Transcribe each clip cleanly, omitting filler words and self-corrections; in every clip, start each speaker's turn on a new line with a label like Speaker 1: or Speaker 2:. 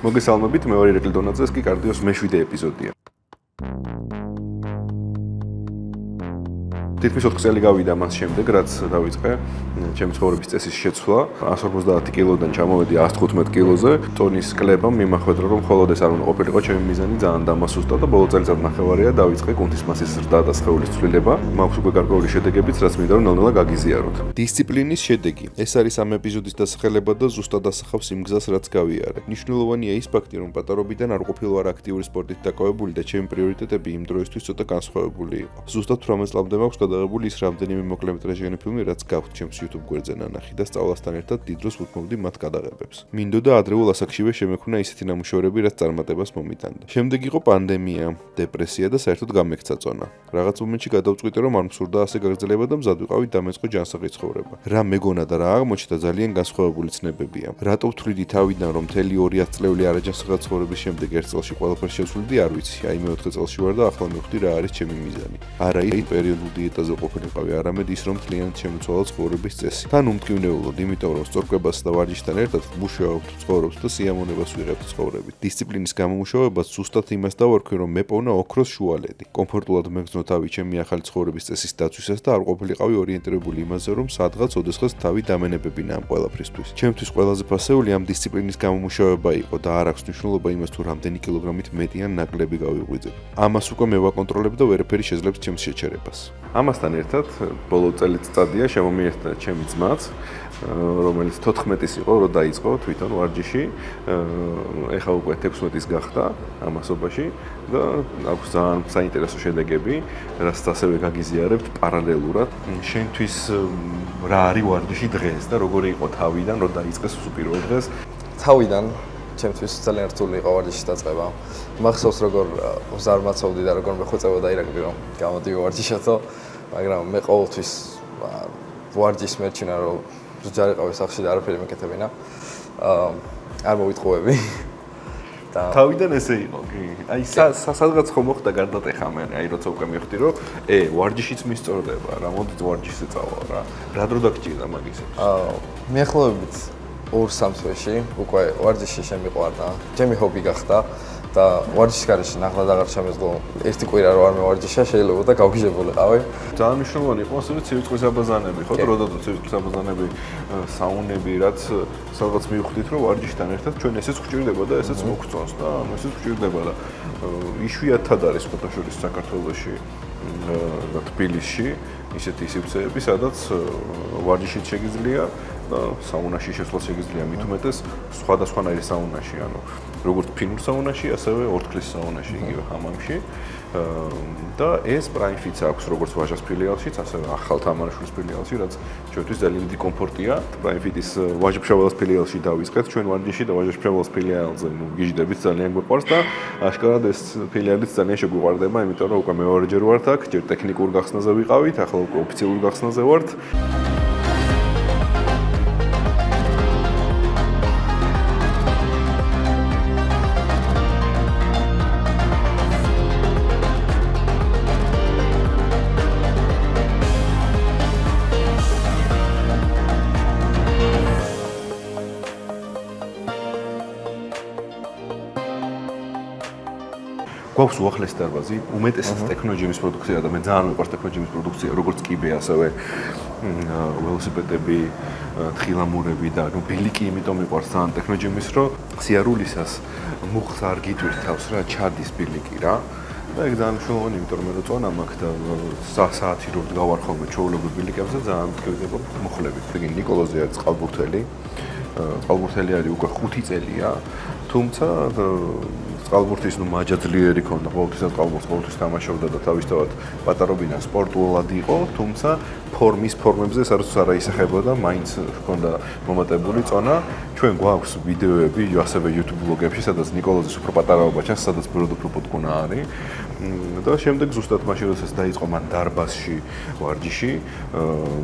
Speaker 1: მოგესალმებით, მე ვარ ირაკლი დონაძე, ეს კი კარდიოს მე-7 ეპიზოდია. თითქმის 4 წელი გავიდა მას შემდეგ, რაც დავიწყე ჩემი ცხოვრების წესის შეცვლა. 150 კილოდან ჩამოვედი 115 კილოზე. ტონის კლებამ მიმახვედრა, რომ მხოლოდ ეს არ უნდა ყოფილიყო ჩემი მიზანი, ძალიან დამასუსტა და ბოლო წელიწად ნახევარია დავიწყე კუნთის მასის ზრდა და სხეულის ცვლილება. მაქვს უკვე გარკვეული შედეგებიც, რაც მინდა რომ ნელ-ნელა გაგიზიაროთ. დისციპლინის შედეგი. ეს არის ამ ეპიზოდის დასახელება და ზუსტად ასახავს იმ გზას, რაც გავიარე. მნიშვნელოვანია ის ფაქტი, რომ პატარობიდან არ ყოფილვარ აქტიური სპორტით დაკავებული და ჩემი პრიორიტეტები იმ დროისთვის ცოტა განსხვავებული იყო. ზუსტად 18 წლამდე მაქვს გადაღებული ის რამდენიმე მოკლემეტრაჟიანი ფილმი, რაც გაქვთ ჩემს YouTube გვერდზე ნანახი და სწავლასთან ერთად დიდ დროს ვუთმობდი მათ გადაღებებს. მინდოდა ადრეულ ასაკშივე შემექმნა ისეთი ნამუშევრები, რაც წარმატებას მომიტანდა. შემდეგ იყო პანდემია, დეპრესია და საერთოდ გამექცა წონა. რაღაც მომენტში გადავწყვიტე, რომ არ მსურდა ასე გაგრძელება და მზად ვიყავი დამეწყო ჯანსაღი ცხოვრება. რა მეგონა და რა აღმოჩნდა ძალიან განსხვავებული ცნებებია. რატო ვთვლიდი თავიდან, რომ მთელი 200 წლეული არაჯანსაღად ცხოვრების შემდეგ ერთ წელში ყველაფერს შევცვლიდი, არ ვიცი. აი მე 4 წელში ვარ და ახლა მივხვდი რა არის ჩემი მიზანი. არა ის პერიოდულ დიეტაზე ყოფილიყავი, არამედ ის რომ მთლიანად შემოცვალა ცხოვრების წესი. თან უმტკივნეულოდ, იმიტომ რომ სწორკვებას და ვარჯიშთან ერთად მუშაობთ, ცხოვრობთ და სიამოვნებას ვიღებთ ცხოვრებით. დისციპლინის გამომუშავებას ზუსტად იმას დავარქვი, რომ მეპოვნა ოქროს შუალედი. კომფორტულად მეგზნო თავი ჩემი ახალი ცხოვრების წესის დაცვისას და არ ყოფილიყავი ორიენტირებული იმაზე, რომ სადღაც ოდესღაც თავი დამენებებინა ამ ყველაფრისთვის. ჩემთვის ყველაზე ფასეული ამ დისციპლინის გამომუშავება იყო და არ აქვს მნიშვნელობა იმას თუ რამდენი კილოგრამით მეტი ან ნაკლები გავიღვიძებ. ამას უკვე მე ვაკონტროლებ და ვერაფერი შეძლებს ჩემს შეჩერებას. ამასთან ერთად ბოლო წელიწადია შემომიერთდა ჩემი ძმაც, რომელიც 14-ის იყო, რომ დაიწყო თვითონ ვარჯიში. ეხლა უკვე 16-ის გახდა ამასობაში და აქვს ძალიან საინტერესო შედეგები, რასაც ასევე გაგიზიარებთ პარალელურად. შენთვის რა არის ვარჯიში დღეს და როგორი იყო თავიდან, რომ დაიწყეს უპირველეს დღეს?
Speaker 2: თავიდან ჩემთვის ძალიან რთული იყო ვარჯიშის დაწყება. მახსოვს როგორ ვზარმაცობდი და როგორ მეხვეწებოდა ირაკლი რომ გამოდივი ვარჯიშათო, მაგრამ მე ყოველთვის ვარჯიშს მერჩინა რომ ჯარიყავი სახში და არაფერი მეკეთებინა. არ მოვიტყუები.
Speaker 1: და თავიდან ესე იყო, კი. აი სადღაც ხომ მოხდა გარდატეხა მე, აი როცა უკვე მივხვდი რომ ვარჯიშიც მისწორდება, რა მოდი ვარჯიშზე წავალ რა. რა დრო დაგჭირდა მაგისებს?
Speaker 2: მიახლოებით 2-3 თვეში უკვე ვარჯიში შემიყვარდა. ჩემი ჰობი გახდა და ვარჯიშის გარეშე ნახლა აღარ შემეძლო. ერთი კვირა რო არ მევარჯიშა, შეიძლება და გავგიჟებულიყავი.
Speaker 1: ძალიან მნიშვნელოვანი იყო ასევე ცივი აბაზანები, ხო? როდესაც ცივი აბაზანები, საუნები, რაც სადღაც მივხვდით, რომ ვარჯიშთან ერთად ჩვენ ესეც გვჭირდება და ესეც მოგწონს და ესეც გვჭირდება და იშვიათად არის ფოტოშოპის საქართველოში და თბილისში ისეთი სივრცეები, სადაც ვარჯიშით შეგიძლია და საუნაში შესვლა შეგიძლია მით უმეტეს სხვადასხვანაირი საუნაში, ანუ როგორც ფინურ საუნაში, ასევე ორთქლის საუნაში, იგივე ჰამამში. და ეს პრაიმფიც აქვს როგორც ვაჟას ფილიალშიც, ასევე ახალ თამარაშვილის ფილიალში, რაც ჩვენთვის ძალიან დიდი კომფორტია. პრაიმფიტის ვაჟა-ფშაველას ფილიალში დავიწყეთ ჩვენ ვარჯიში და ვაჟა-ფშაველას ფილიალზე გიჟდებით ძალიან გვიყვარს და აშკარად ეს ფილიალიც ძალიან შეგვიყვარდება, იმიტომ რომ უკვე მეორეჯერ ვართ აქ, ჯერ ტექნიკურ გახსნაზე ვიყავით, ახლა უკვე ოფიციალურ გახსნაზე ვართ. გვაქვს უახლესი დარბაზი, უმეტესად ტექნოჯიმის პროდუქცია და მე ძალიან მიყვარს ტექნოჯიმის პროდუქცია, როგორც კიბე, ასევე ველოსიპედები, თხილამურები და ბილიკი, იმიტომ მიყვარს ძალიან ტექნოჯიმის, რომ სიარულისას მუხს არ გიტვირთავს რა, ჩადის ბილიკი რა. და ეგ ძალიან მნიშვნელოვანი, იმიტომ რომ მე რო წონა მაქვს და საათი რო ვდგავარ ხოლმე ჩვეულებრივ ბილიკებზე, ძალიან მტკივრდება მუხლები. ეგ ნიკოლოზი არის წყალბურთელი. წყალბურთელი არის უკვე 5 წელია, თუმცა წყალბურთის მაჯაძლიერი ქონდა, ყოველთვის თამაშობდა და თავისთავად პატარობიდან სპორტულად იყო, თუმცა ფორმებზე სადაც არ აისახებოდა, მაინც ჰქონდა მომატებული წონა. ჩვენ გვაქვს ვიდეოები, ასევე YouTube ბლოგებში, სადაც ნიკოლოზის უფრო პატარაობა ჩანს, სადაც უფრო პოტკუნა არის. და შემდეგ ზუსტად მაშინ როდესაც დაიწყო მან დარბაზში ვარჯიში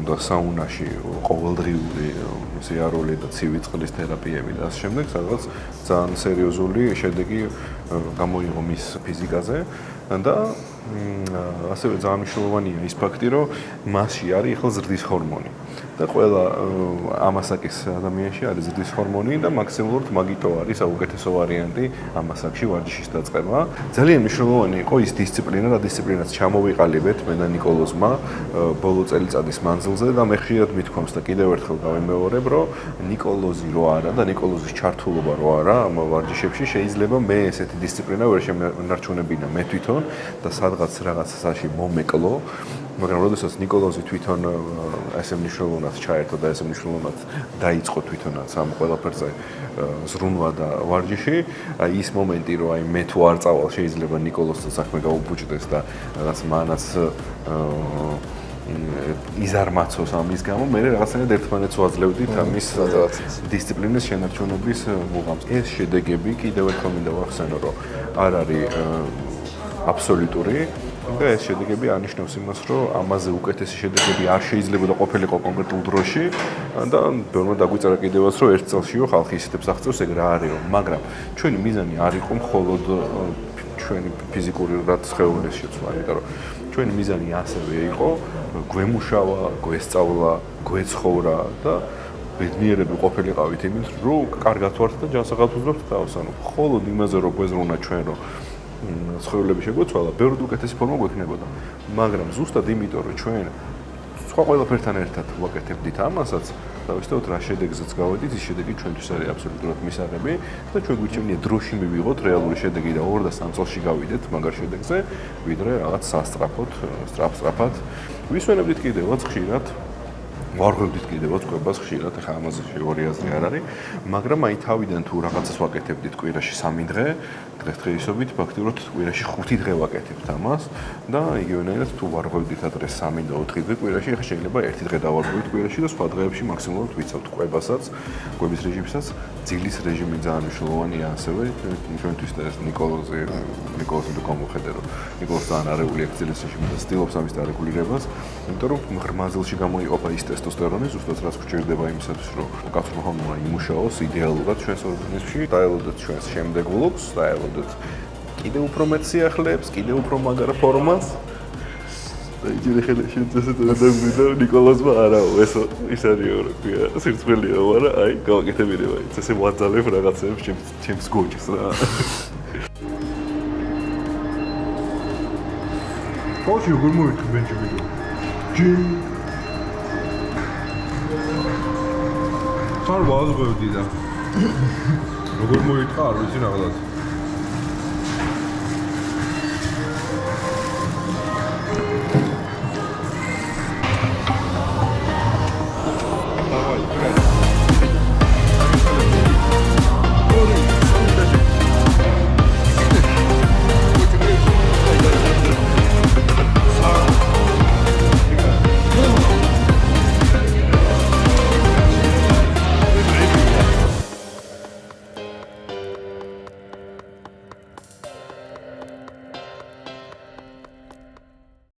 Speaker 1: და საუნაში ყოველდღიური სიარული და ცივი წყლის თერაპიები და ამ შემდეგ სადღაც ძალიან სერიოზული შედეგი გამოიღო მის ფიზიკაზე და ასევე ძალიან მნიშვნელოვანია ის ფაქტი, რომ მასში არის ახლა ზრდის ჰორმონი. და ყველა ამასაკის ადამიანში არის ზრდის ჰორმონი და მაქსიმალურად მაგიტო არის საუკეთესო ვარიანტი ამასაკში ვარჯიშის დაწყება. ძალიან მნიშვნელოვანი იყო ის დისციპლინა, რა დისციპლინაც ჩამოვიყალიბეთ მე და ნიკოლოზმა ბოლო წელიწადის მანძილზე და მე ხშირად მithქვამს და კიდევ ერთხელ გავიმეორებ, რომ ნიკოლოზი რო არა და ნიკოლოზის ჩართულობა რო არა ამ ვარჯიშებში შეიძლება მე ესეთი დისციპლინა ვერ შემენარჩუნებინა მე თვითონ და სადღაც რაღაცაში მომეკლო, მაგრამ როდესაც ნიკოლოზი თვითონ ესე მნიშვნელოვნად ჩაერთო და ესე მნიშვნელოვნად დაიწყო თვითონაც ამ ყველაფერზე ზრუნვა და ვარჯიში, აი ის მომენტი რომ აი მე თუ არ წავალ შეიძლება ნიკოლოზთან საქმე გაუბუჭდეს და რაღაც მანაც იზარმაცოს ამის გამო მე რაღაცნაირად ერთმანეთს ვაძლევდით ამის დისციპლინის შენარჩუნების მუღამს. ეს შედეგები კიდევ ერთხელ მინდა ვახსენო, რომ არ არის აბსოლუტური და ეს შედეგები ანიშნავს იმას, რომ ამაზე უკეთესი შედეგები არ შეიძლება ყოფილიყო კონკრეტულ დროში და ბევრმა დაგვიწერა კიდევაც, რომ ერთ წელშიო ხალხი ისეთებს აღწევს, ეგ რა არისო, მაგრამ ჩვენი მიზანი არ იყო მხოლოდ ჩვენი ფიზიკური რაც სხეულის შეცვლა, იმიტომ რომ ჩვენი მიზანი ასევე იყო გვემუშავა, გვესწავლა, გვეცხოვრა და ბედნიერები ყოფილიყავით იმით, რომ კარგად ვართ და ჯანსაღად ვუძლებთ თავს, ანუ მხოლოდ იმაზე რომ გვეზრუნა ჩვენ რომ სხეულები შეგვეცვალა, ბევრად უკეთესი ფორმა გვექნებოდა. მაგრამ ზუსტად იმიტომ რომ ჩვენ სხვა ყველაფერთან ერთად ვაკეთებდით ამასაც, დავისწავლოთ რა შედეგზეც გავედით, ის შედეგი ჩვენთვის არის აბსოლუტურად მისაღები და ჩვენ გვირჩევნია დროში მივიღოთ რეალური შედეგი და 2 და 3 წელში გავიდეთ მაგარ შედეგზე, ვიდრე რაღაც სასწრაფოდ, სწრაფად. ვისვენებდით კიდევაც ხშირად ვარღვევდით კიდევაც კვებას ხშირად, ახლა ამაზე ორი აზრი არ არის, მაგრამ აი თავიდან თუ რაღაცას ვაკეთებდით კვირაში 3 დღე, დღესდღეობით ფაქტიურად კვირაში 5 დღე ვაკეთებთ ამას და იგივენაირად თუ ვარღვევდით ადრე 3 და 4 დღე კვირაში, ახლა შეიძლება 1 დღე დავარღვევით კვირაში და სხვა დღეებში მაქსიმალურად ვიცავთ კვებასაც, კვების რეჟიმსაც, ძილის რეჟიმი ძალიან მნიშვნელოვანია ასევე ჩვენთვის და ეს ნიკოლოზი გამოხედე რომ ნიკოლოზ ძალიან არეული აქვს ძილის რეჟიმი და ცდილობს ამის დარეგულირებას, იმიტომ რომ ღრმა ძილში გამოიყოფა ის ტესტოსტერონი, ზუსტად რაც გვჭირდება იმისათვის, რომ კაცმა ჰორმონი იმუშაოს იდეალურად ჩვენს ორგანიზმში, დაელოდოთ ჩვენს შემდეგ ვლოგს, დაელოდოთ კიდევ უფრო მეტ სიახლეებს, კიდევ უფრო მაგარ ფორმას. და იჯერე ხელე შეძესეთ და დაგვიდა ნიკოლოზმა არაო, ეს ის არის რა ქვია, სირცხვილია, მაგრამ აი გავაკეთებინება, ესე ვაძალებ რაღაცებს ჩემს გოჭს რა.
Speaker 3: კოჩი როგორ მოვიქ ბენჯები? ჯი ხარ ვაზღვევდი და როგორ მოიტყა არ ვიცი რაღაც